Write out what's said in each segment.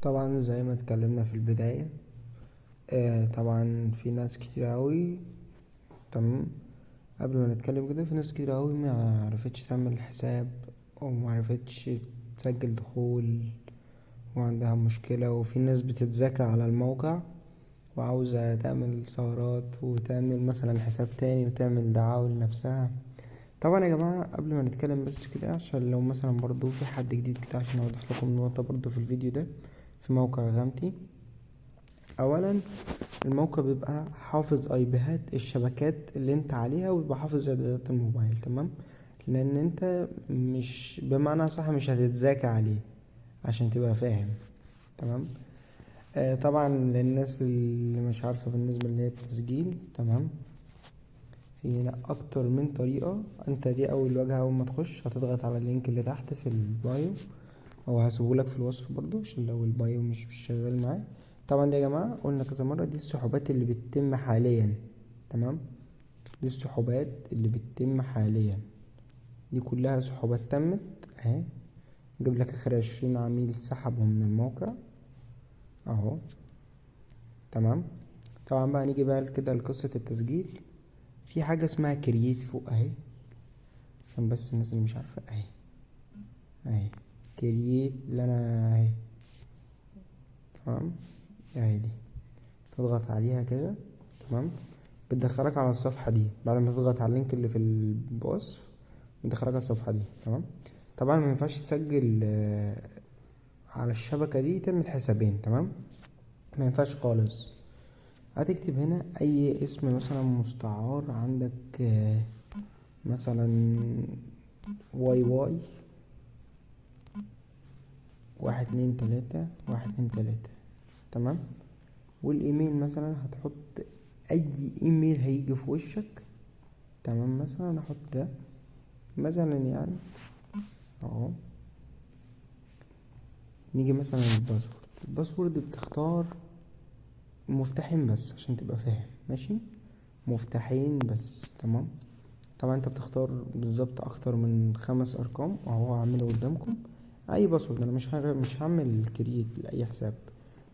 طبعا زي ما اتكلمنا في البداية. طبعا في ناس كتير اوي. تمام. قبل ما نتكلم كده، في ناس كتير اوي ما عرفتش تعمل حساب او ما عرفتش تسجل دخول وعندها مشكلة، وفي ناس بتتذاكى على الموقع وعاوزة تعمل ثغرات وتعمل مثلا حساب تاني وتعمل دعاوى لنفسها. طبعا يا جماعة، قبل ما نتكلم بس كده، عشان لو مثلا برضو في حد جديد كده، عشان اوضح لكم نقطة برضو في الفيديو ده. في موقع غامتي، اولا الموقع بيبقى حافظ ايبيهات الشبكات اللي انت عليها، وبيبقى حافظ اعدادات الموبايل. تمام. لان انت مش بمعنى صح مش هتتذاكى عليه، عشان تبقى فاهم. تمام. طبعا للناس اللي مش عارفة بالنسبة اللي هي التسجيل. تمام. في هنا اكتر من طريقة. انت دي اول واجهة، اول ما تخش هتضغط على اللينك اللي تحت في البايو، او هسيبهولك في الوصف برضو عشان لو البايو مش شغال معاه. طبعا دي يا جماعة قلنا كذا مرة، دي السحوبات اللي بتتم حاليا. تمام. دي السحوبات اللي بتتم حاليا، دي كلها سحوبات تمت اهي. نجيب لك اخر 20 عميل سحبهم من الموقع اهو. تمام. طبعا بقى نيجي بقى كده لقصة التسجيل. في حاجة اسمها كرييت فوق اهي، عشان بس الناس اللي مش عارفة اهي. اهي كرييت اللي انا اهي. تمام. اهي دي، تضغط عليها كده. تمام. بتدخلك على الصفحة دي بعد ما تضغط على اللينك اللي في الوصف، بتدخلك على الصفحة دي. تمام. طبعا ما ينفعش تسجل على الشبكة دي تعمل حسابين. تمام. ما ينفعش خالص. هتكتب هنا اي اسم مثلا مستعار عندك، مثلا واي واي 1 2 3 1 2 3. تمام. والايميل مثلا هتحط اي ايميل هيجي في وشك. تمام. مثلا احط ده مثلا يعني اهو. نيجي مثلا الباسورد بتختار مفتاحين بس عشان تبقى فاهم. ماشي، مفتاحين بس. تمام. طبعا انت بتختار بالظبط اكتر من 5 ارقام اهو، هعمله قدامكم. اي باسورد، انا مش هعمل كرييت لاي حساب.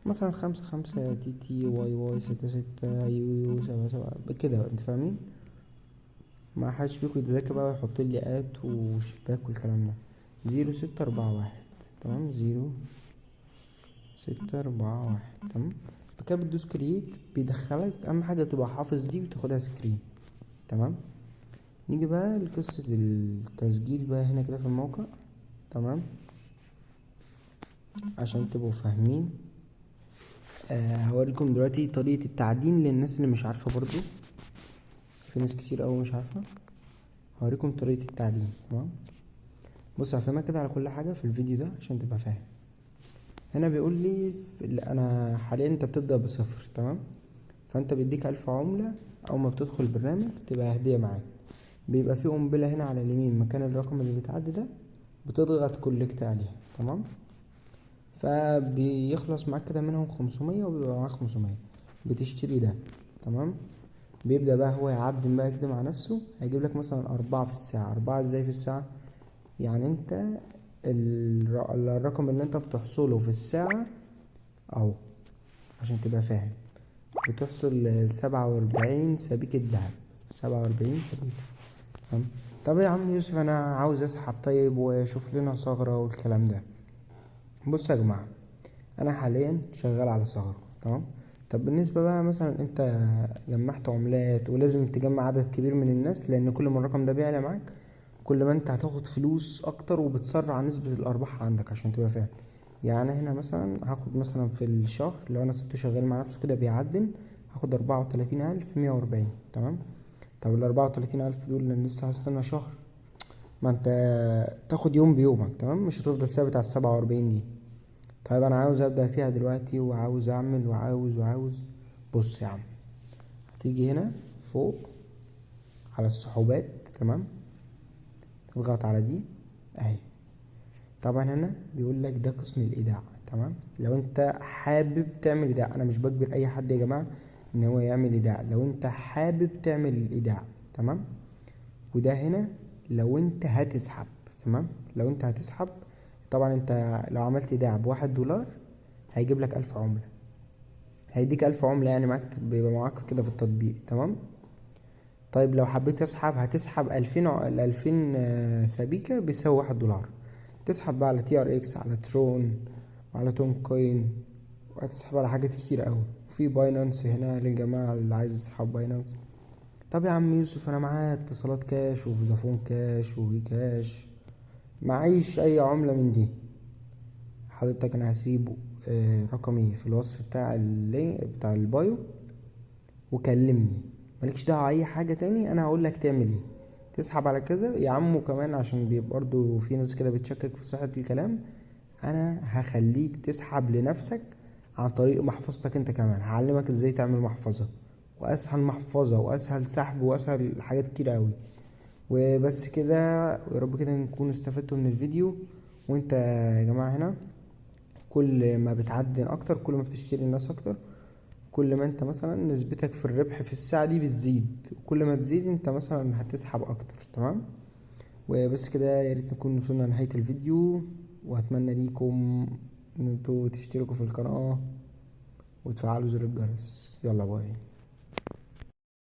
مثلا 5 5 تي تي واي واي 6 6 يو 7 7 بكده، انت فاهمين. ما حدش فيكم يتذاكى بقى ويحط لي ات وشباك والكلام ده. 0 6 4 1. تمام. 0 6 4 1. تمام. فكده بتدوس كرييت، بيدخلك. اهم حاجة تبقى حافظ دي وتاخدها سكرين. تمام. نيجي بقى لقصة التسجيل بقى هنا كده في الموقع. تمام. عشان تبقوا فاهمين، هوريكم دلوقتي طريقة التعدين للناس اللي مش عارفة برضو. في ناس كتير اوي مش عارفة. هوريكم طريقة التعدين. تمام. بص، هفهمك كده على كل حاجة في الفيديو ده عشان تبقى فاهم. هنا بيقول لي انا حاليا انت بتبدأ بصفر. تمام. فانت بيديك 1000 عملة. اول ما بتدخل البرنامج تبقى هدية معاك. بيبقى في قنبلة هنا على اليمين مكان الرقم اللي بيتعدي ده، بتضغط كولكت عليها. تمام. فبيخلص معاك كده منهم 500 وبيبقى معاك 500. بتشتري ده. تمام. بيبدأ بقى هو يعدل بقى كده مع نفسه. هيجيب لك مثلا 4 في الساعة. 4 ازاي في الساعة؟ يعني انت الرقم اللي انت بتحصله في الساعة اهو، عشان تبقى فاهم. بتحصل 47 سبيكة دهب. 47 سبيكة. تمام. طب يا عم يوسف، انا عاوز اسحب طيب وشوف لنا ثغرة والكلام ده. بصوا يا جماعة، انا حاليا شغال على ثغرة. تمام. طب بالنسبة بقى مثلا انت جمعت عملات ولازم تجمع عدد كبير من الناس، لان كل ما الرقم ده بيعلى معاك كل ما انت هتاخد فلوس اكتر وبتسرع نسبة الارباح عندك، عشان تبقى فاهم. يعني هنا مثلا هاخد مثلا في الشهر، لو انا سبته شغال مع نفسه كده بيعدل، هاخد 34,140. تمام. طب ال34,000 دول اللي لسه هستنى شهر، ما انت تاخد يوم بيومك. تمام. مش هتفضل ثابت على 47 دي. طيب انا عاوز ابدأ فيها دلوقتي وعاوز اعمل وعاوز. بص يا عم، هتيجي هنا فوق على السحوبات. تمام. تضغط على دي اهي. طبعا هنا بيقول لك ده قسم الايداع. تمام. لو انت حابب تعمل ايداع، انا مش بجبر اي حد يا جماعه ان هو يعمل ايداع. لو انت حابب تعمل الايداع. تمام. وده هنا لو انت هتسحب. تمام. لو انت هتسحب، طبعا انت لو عملت ايداع ب1 دولار هيجيب لك 1000 عملة، هيديك 1000 عملة يعني معاك، بيبقى معاك كده في التطبيق. تمام. طيب لو حبيت تسحب، هتسحب 2000 سبيكة بيساوي $1. تسحب بقى على TRX، على ترون، على تون كوين، وهتسحب على حاجات كتير اوي. في باينانس هنا للجماعة اللي عايز يسحب باينانس. طب يا عم يوسف، انا معايا اتصالات كاش وفودافون كاش وفي كاش، معيش اي عملة من دي. حضرتك انا هسيبه رقمي في الوصف بتاع بتاع البايو، وكلمني. مالكش دعوه اي حاجه تاني، انا هقول لك تعمل ايه. تسحب على كذا يا عم. وكمان عشان بيبقى برضو في ناس كده بتشكك في صحه الكلام، انا هخليك تسحب لنفسك عن طريق محفظتك انت كمان. هعلمك ازاي تعمل محفظه، واسهل محفظه واسهل سحب واسهل حاجات كتير قوي. وبس كده، ويا رب كده نكون استفدتوا من الفيديو. وانت يا جماعه هنا، كل ما بتعدن اكتر، كل ما بتشتري الناس اكتر، كل ما انت مثلا نسبتك في الربح في الساعة دي بتزيد، وكل ما تزيد انت مثلا هتسحب اكتر. تمام. وبس كده، يا ريت نكون وصلنا لنهاية الفيديو، واتمنى ليكم ان انتوا تشتركوا في القناة وتفعلوا زر الجرس. يلا باي.